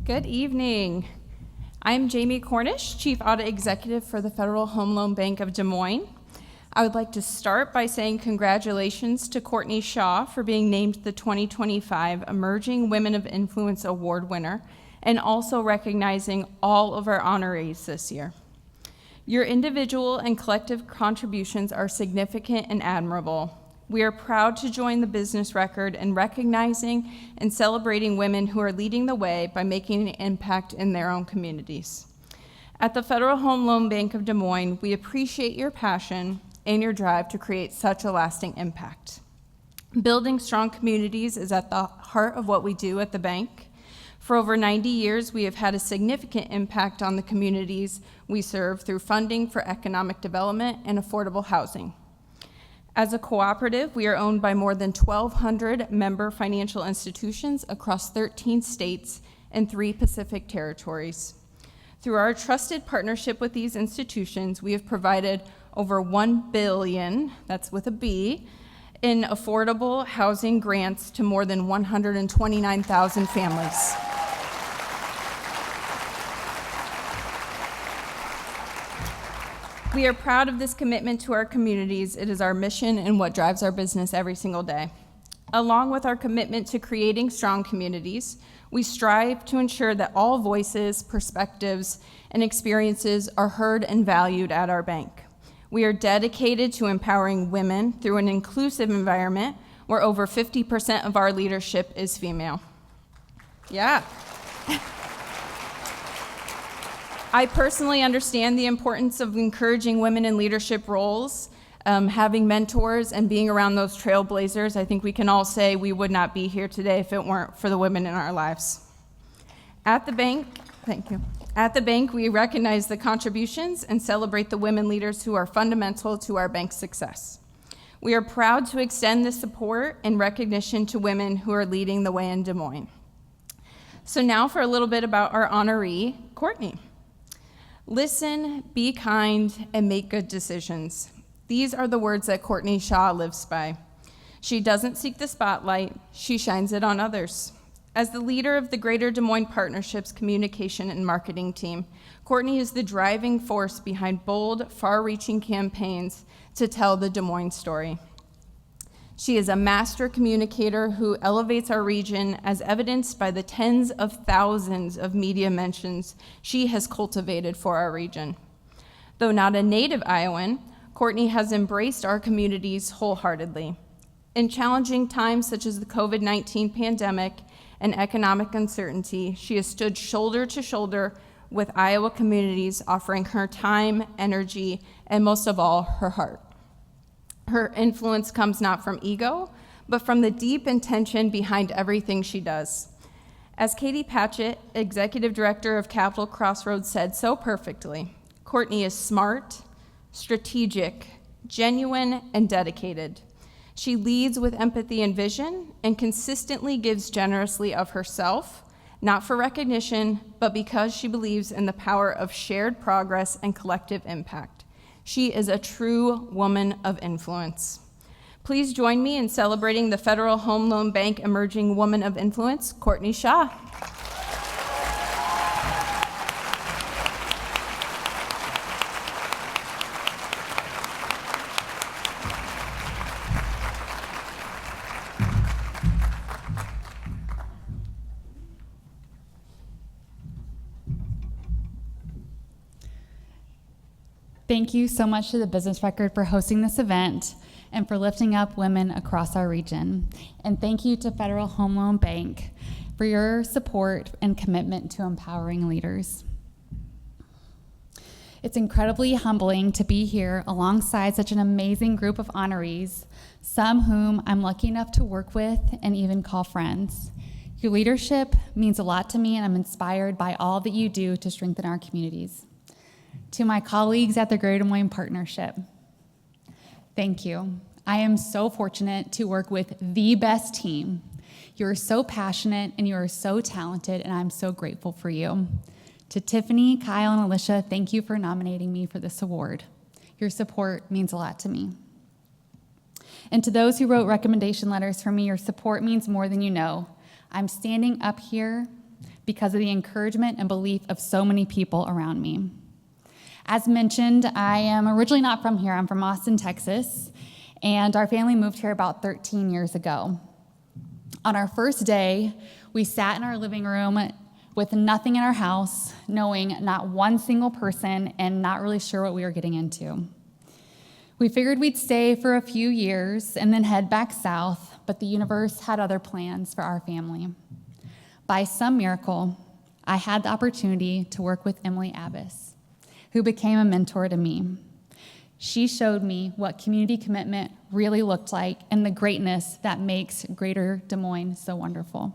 Good evening. I'm Jamie Cornish, Chief Audit Executive for the Federal Home Loan Bank of Des Moines. I would like to start by saying congratulations to Courtney Shaw for being named the 2025 Emerging Women of Influence Award winner, and also recognizing all of our honorees this year. Your individual and collective contributions are significant and admirable. We are proud to join the business record in recognizing and celebrating women who are leading the way by making an impact in their own communities. At the Federal Home Loan Bank of Des Moines, we appreciate your passion and your drive to create such a lasting impact. Building strong communities is at the heart of what we do at the bank. For over 90 years, we have had a significant impact on the communities we serve through funding for economic development and affordable housing. As a cooperative, we are owned by more than 1,200 member financial institutions across 13 states and 3 Pacific territories. Through our trusted partnership with these institutions, we have provided over $1 billion, that's with a B, in affordable housing grants to more than 129,000 families. We are proud of this commitment to our communities. It is our mission and what drives our business every single day. Along with our commitment to creating strong communities, we strive to ensure that all voices, perspectives, and experiences are heard and valued at our bank. We are dedicated to empowering women through an inclusive environment where over 50% of our leadership is female. Yeah. I personally understand the importance of encouraging women in leadership roles, having mentors, and being around those trailblazers. I think we can all say we would not be here today if it weren't for the women in our lives. At the bank, thank you. At the bank, we recognize the contributions and celebrate the women leaders who are fundamental to our bank's success. We are proud to extend this support and recognition to women who are leading the way in Des Moines. So now for a little bit about our honoree, Courtney. Listen, be kind, and make good decisions. These are the words that Courtney Shaw lives by. She doesn't seek the spotlight, she shines it on others. As the leader of the Greater Des Moines Partnerships communication and marketing team, Courtney is the driving force behind bold, far-reaching campaigns to tell the Des Moines story. She is a master communicator who elevates our region, as evidenced by the tens of thousands of media mentions she has cultivated for our region. Though not a native Iowan, Courtney has embraced our communities wholeheartedly. In challenging times such as the COVID-19 pandemic and economic uncertainty, she has stood shoulder to shoulder with Iowa communities, offering her time, energy, and most of all, her heart. Her influence comes not from ego, but from the deep intention behind everything she does. As Katie Patchett, Executive Director of Capital Crossroads, said so perfectly, Courtney is smart, strategic, genuine, and dedicated. She leads with empathy and vision and consistently gives generously of herself, not for recognition, but because she believes in the power of shared progress and collective impact. She is a true woman of influence. Please join me in celebrating the Federal Home Loan Bank Emerging Woman of Influence, Courtney Shaw. Thank you so much to the Business Record for hosting this event and for lifting up women across our region. And thank you to Federal Home Loan Bank for your support and commitment to empowering leaders. It's incredibly humbling to be here alongside such an amazing group of honorees, some whom I'm lucky enough to work with and even call friends. Your leadership means a lot to me, and I'm inspired by all that you do to strengthen our communities. To my colleagues at the Greater Des Moines Partnership, thank you. I am so fortunate to work with the best team. You're so passionate and you are so talented, and I'm so grateful for you. To Tiffany, Kyle, and Alicia, thank you for nominating me for this award. Your support means a lot to me. And to those who wrote recommendation letters for me, your support means more than you know. I'm standing up here because of the encouragement and belief of so many people around me. As mentioned, I am originally not from here. I'm from Austin, Texas, and our family moved here about 13 years ago. On our first day, we sat in our living room with nothing in our house, knowing not one single person and not really sure what we were getting into. We figured we'd stay for a few years and then head back south, but the universe had other plans for our family. By some miracle, I had the opportunity to work with Emily Abbas, who became a mentor to me. She showed me what community commitment really looked like and the greatness that makes Greater Des Moines so wonderful.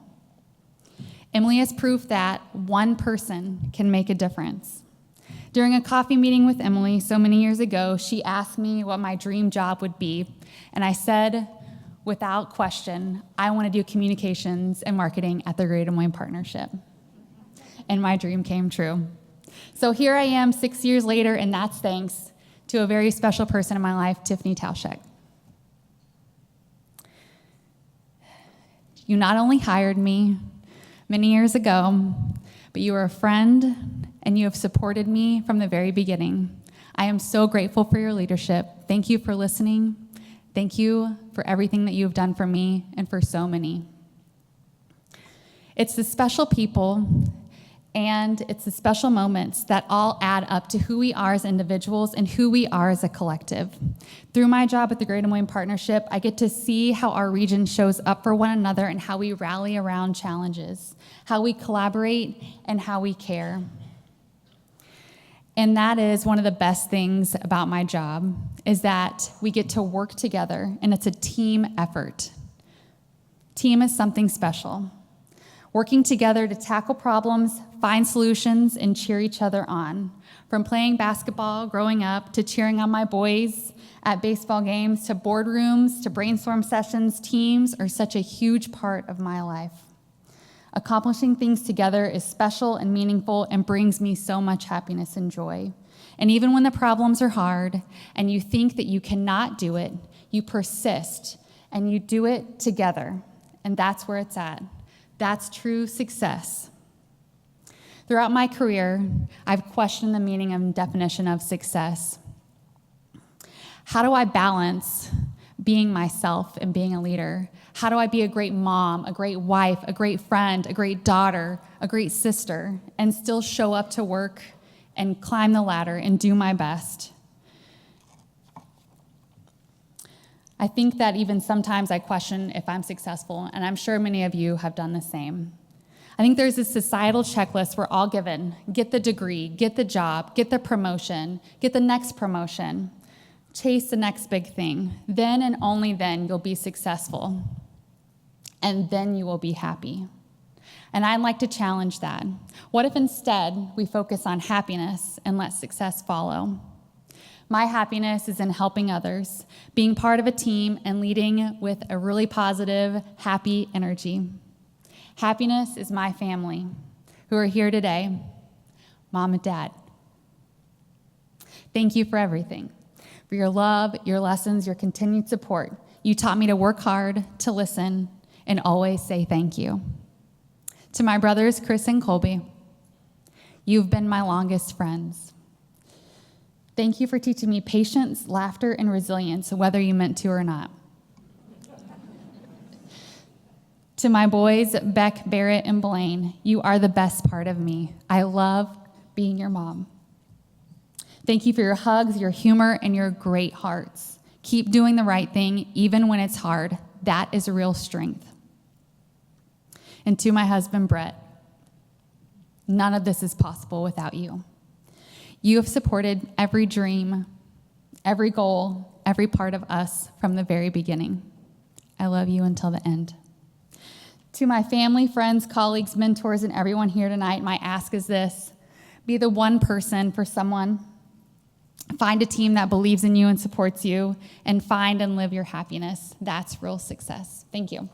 Emily is proof that one person can make a difference. During a coffee meeting with Emily so many years ago, she asked me what my dream job would be, and I said, without question, I want to do communications and marketing at the Greater Des Moines Partnership. And my dream came true. So here I am 6 years later, and that's thanks to a very special person in my life, Tiffany Tauschek. You not only hired me many years ago, but you are a friend and you have supported me from the very beginning. I am so grateful for your leadership. Thank you for listening. Thank you for everything that you have done for me and for so many. It's the special people and it's the special moments that all add up to who we are as individuals and who we are as a collective. Through my job at the Greater Des Moines Partnership, I get to see how our region shows up for one another and how we rally around challenges, how we collaborate, and how we care. And that is one of the best things about my job, is that we get to work together, and it's a team effort. Team is something special. Working together to tackle problems, find solutions, and cheer each other on. From playing basketball growing up to cheering on my boys at baseball games to boardrooms to brainstorm sessions, teams are such a huge part of my life. Accomplishing things together is special and meaningful and brings me so much happiness and joy. And even when the problems are hard and you think that you cannot do it, you persist and you do it together. And that's where it's at. That's true success. Throughout my career, I've questioned the meaning and definition of success. How do I balance being myself and being a leader? How do I be a great mom, a great wife, a great friend, a great daughter, a great sister, and still show up to work and climb the ladder and do my best? I think that even sometimes I question if I'm successful, and I'm sure many of you have done the same. I think there's this societal checklist we're all given. Get the degree, get the job, get the promotion, get the next promotion, chase the next big thing. Then and only then you'll be successful, and then you will be happy. And I'd like to challenge that. What if instead we focus on happiness and let success follow? My happiness is in helping others, being part of a team, and leading with a really positive, happy energy. Happiness is my family, who are here today, Mom and Dad. Thank you for everything, for your love, your lessons, your continued support. You taught me to work hard, to listen, and always say thank you. To my brothers, Chris and Colby, you've been my longest friends. Thank you for teaching me patience, laughter, and resilience, whether you meant to or not. To my boys, Beck, Barrett, and Blaine, you are the best part of me. I love being your mom. Thank you for your hugs, your humor, and your great hearts. Keep doing the right thing, even when it's hard. That is real strength. And to my husband, Brett, none of this is possible without you. You have supported every dream, every goal, every part of us from the very beginning. I love you until the end. To my family, friends, colleagues, mentors, and everyone here tonight, my ask is this: be the one person for someone. Find a team that believes in you and supports you, and find and live your happiness. That's real success. Thank you.